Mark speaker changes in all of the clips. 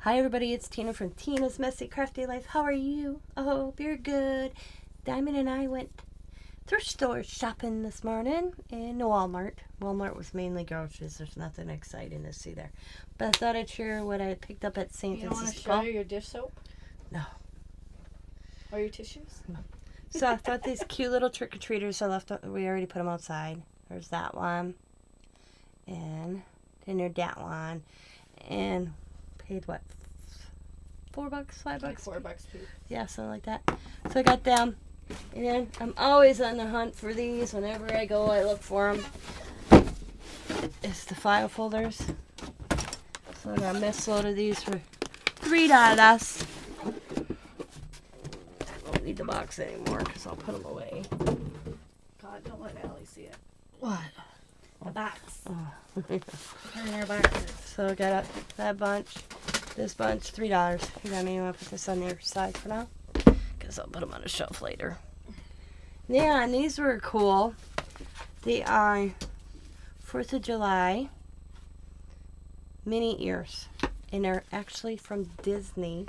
Speaker 1: Hi everybody, it's Tina from Tina's Messy Crafty Life. How are you? I hope you're good. Diamond and I went thrift store shopping this morning in Walmart. Walmart was mainly groceries. There's nothing exciting to see there. But I thought I'd share what I picked up at St.
Speaker 2: You don't want to show your dish soap?
Speaker 1: No.
Speaker 2: Or your tissues?
Speaker 1: No. So I thought these cute little trick-or-treaters we already put them outside. There's that one. And then there's that one. And paid what? $4, $5?
Speaker 2: Like $4 too.
Speaker 1: Yeah, something like that. So I got them. And I'm always on the hunt for these. Whenever I go, I look for them. It's the file folders. So I got a mess load of these for $3. I don't need the box anymore because I'll put them away.
Speaker 2: God, don't let Allie see it.
Speaker 1: What?
Speaker 2: The box.
Speaker 1: Oh.
Speaker 2: Turn our boxes.
Speaker 1: So I got that bunch. This bunch, $3. You got me? You want to put this on your side for now? Because I'll put them on a shelf later. Yeah, and these were cool. They are 4th of July mini ears. And they're actually from Disney.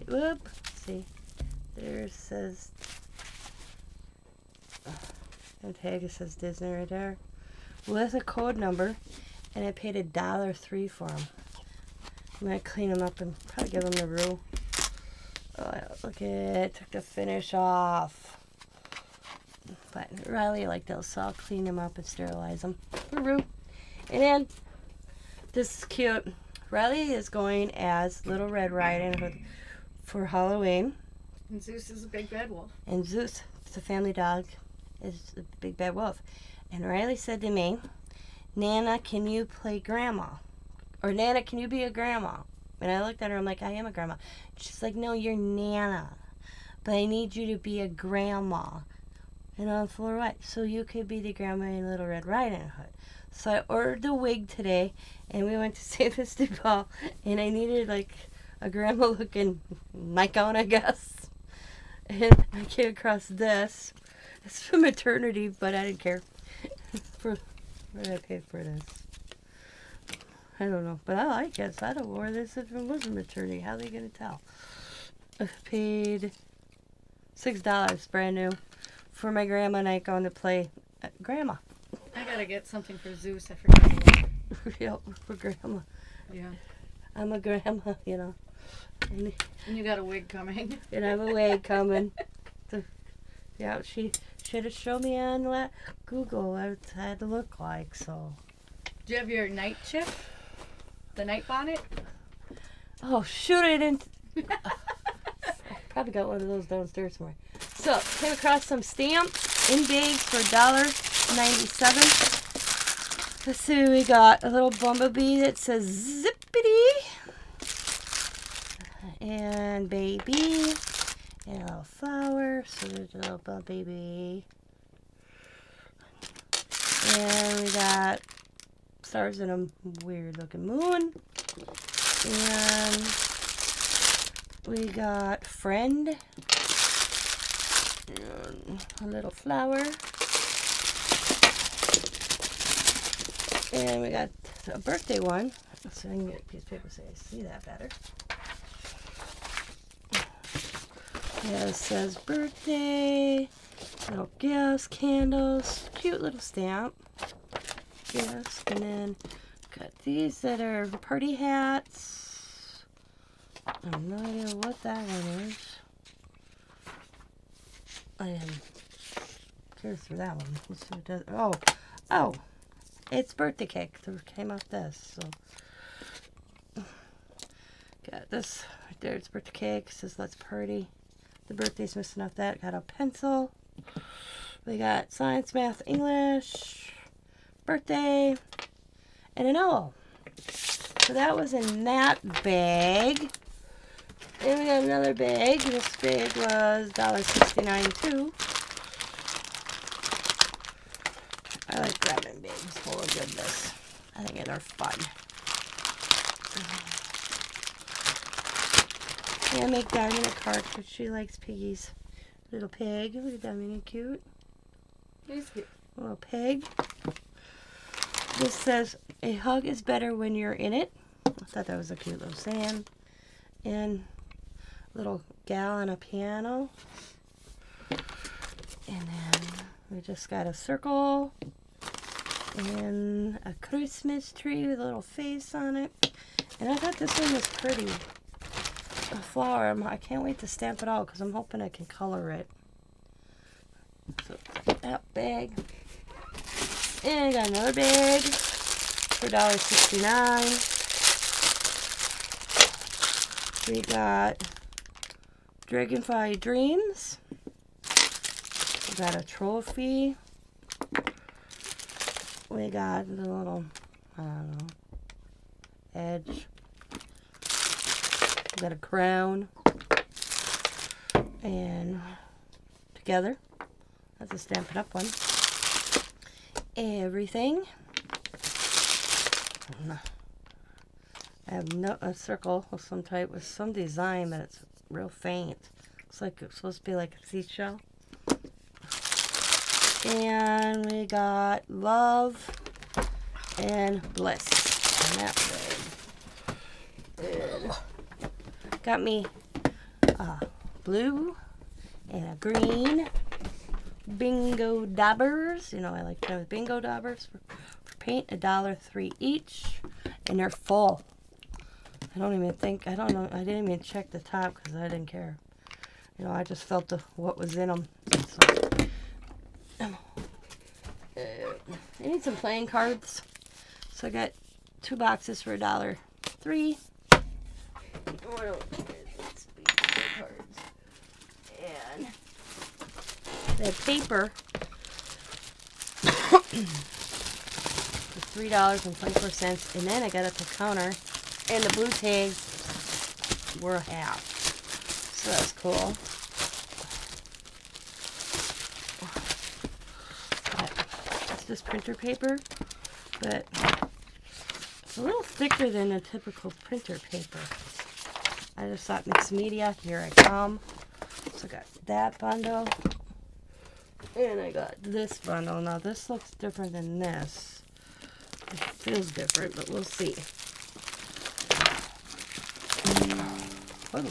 Speaker 1: Whoop. See. There says... the tag, it says Disney right there. With a code number. And I paid $1.03 for them. I'm going to clean them up and probably give them the roux. Oh, look at it. Took the finish off. But Riley liked those, so I'll clean them up and sterilize them for roux. And then, this is cute. Riley is going as Little Red Riding Hood for Halloween.
Speaker 2: And Zeus is a big bad wolf.
Speaker 1: And Zeus, the family dog, is the big bad wolf. And Riley said to me, Nana, can you play grandma? Or, Nana, can you be a grandma? And I looked at her, I'm like, I am a grandma. She's like, no, you're Nana. But I need you to be a grandma. And I'm for what? So you could be the grandma in Little Red Riding Hood. So I ordered the wig today, and we went to St. DePaul, and I needed, like, a grandma-looking nightgown, I guess. And I came across this. It's for maternity, but I didn't care. What did I pay for this? I don't know, but I like it. So I'd have wore this if it wasn't maternity. How are they going to tell? I paid $6, brand new, for my grandma nightgown to play grandma.
Speaker 2: I gotta get something for Zeus. I forgot.
Speaker 1: Yep, for grandma.
Speaker 2: Yeah.
Speaker 1: I'm a grandma, you know.
Speaker 2: And you got a wig coming.
Speaker 1: And I have a wig coming. Yeah, she should have showed me on Google what it had to look like, so.
Speaker 2: Do you have your night chip? The night bonnet?
Speaker 1: Oh, shoot, I didn't. Probably got one of those downstairs somewhere. So, came across some stamps in bags for $1.97. Let's see, we got a little bumblebee that says zippity. And baby. And a little flower. So there's a little baby. And we got stars in a weird looking moon. And we got friend. And a little flower. And we got a birthday one. So I can get a piece of paper so I see that better. Yeah, it says birthday. Little gifts, candles. Cute little stamp. Yes, and then got these that are party hats. I have no idea what that one is. I am curious for that one. Let's see what it does. Oh, it's birthday cake. So it came out this. So got this right there. It's birthday cake. It says let's party. The birthday's missing out that. Got a pencil. We got science, math, English. Birthday, and an owl. So that was in that bag. And we got another bag. This bag was $1.69 too. I like grabbing bags full of goodness. I think they're fun. And make Diamond a card because she likes piggies. Little pig. Look at Diamond, cute.
Speaker 2: He's cute.
Speaker 1: Little pig. This says, a hug is better when you're in it. thought that was a cute little sand. And little gal on a piano. And then we just got a circle and a Christmas tree with a little face on it. And I thought this one was pretty. A flower. I can't wait to stamp it out because I'm hoping I can color it. So that bag. And I got another bag for $1.69. We got Dragonfly Dreams. We got a trophy. We got the little, I don't know, edge. We got a crown. And together. That's a Stampin' Up! One. Everything. I have a circle of some type with some design, but it's real faint. Looks like it's supposed to be like a seashell. And we got love and bliss on that bag. Got me a blue and a green bingo daubers. You know, I like to have bingo daubers for paint, $1.03 each, and they're full. I don't know. I didn't even check the top because I didn't care. You know, I just felt what was in them. So, I need some playing cards. So I got 2 boxes for $1.03. Cards. And the paper for $3.24. And then I got at the counter, and the blue tags were half. So that's cool. It's just printer paper, but it's a little thicker than a typical printer paper. I just thought mixed media, here I come. So I got that bundle. And I got this bundle. Now this looks different than this. It feels different, but we'll see. Oh.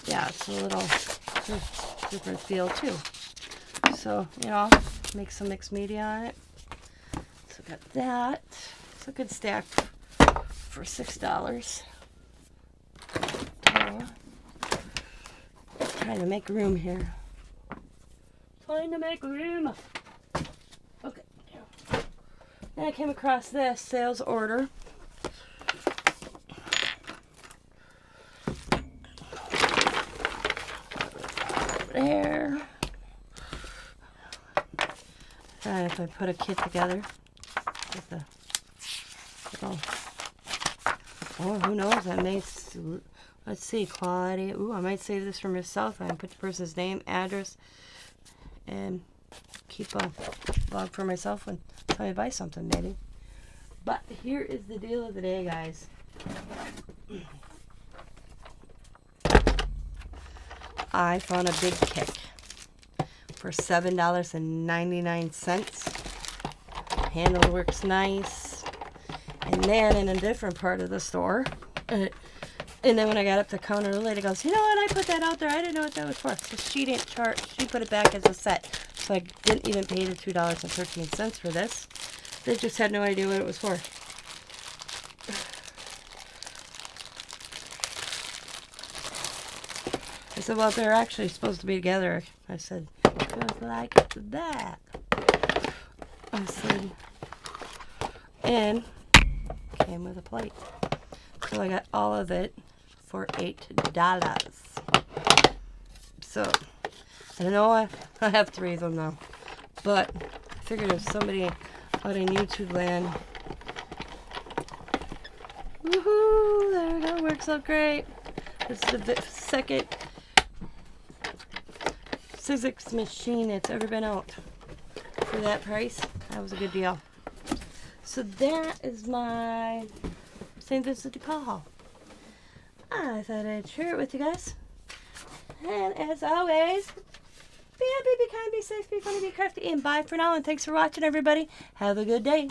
Speaker 1: Yeah, it's a little different feel too. So, you know, make some mixed media on it. So got that. It's a good stack for $6. Trying to make room here. Trying to make room. Okay. Then I came across this sales order. There. And if I put a kit together with the little, oh, who knows? I may, let's see, quality. Ooh, I might save this for myself. I can put the person's name, address, and keep a blog for myself when I buy something, maybe. But here is the deal of the day, guys. I found a big kick for $7.99. Handle works nice. And then in a different part of the store, and then when I got up the counter, the lady goes, you know what, I put that out there. I didn't know what that was for. So she didn't charge. She put it back as a set. So I didn't even pay the $2.13 for this. They just had no idea what it was for. I said, well, they're actually supposed to be together. I said, just like that. I said, and came with a plate. So I got all of it for $8. So, I don't know, I have 3 of them now. But I figured if somebody out in YouTube land, woohoo, there we go, works out great. This is the second Sizzix machine that's ever been out. For that price, that was a good deal. So that is my St. Vincent DePaul haul. I thought I'd share it with you guys. And as always, be happy, be kind, be safe, be funny, be crafty, and bye for now. And thanks for watching, everybody. Have a good day.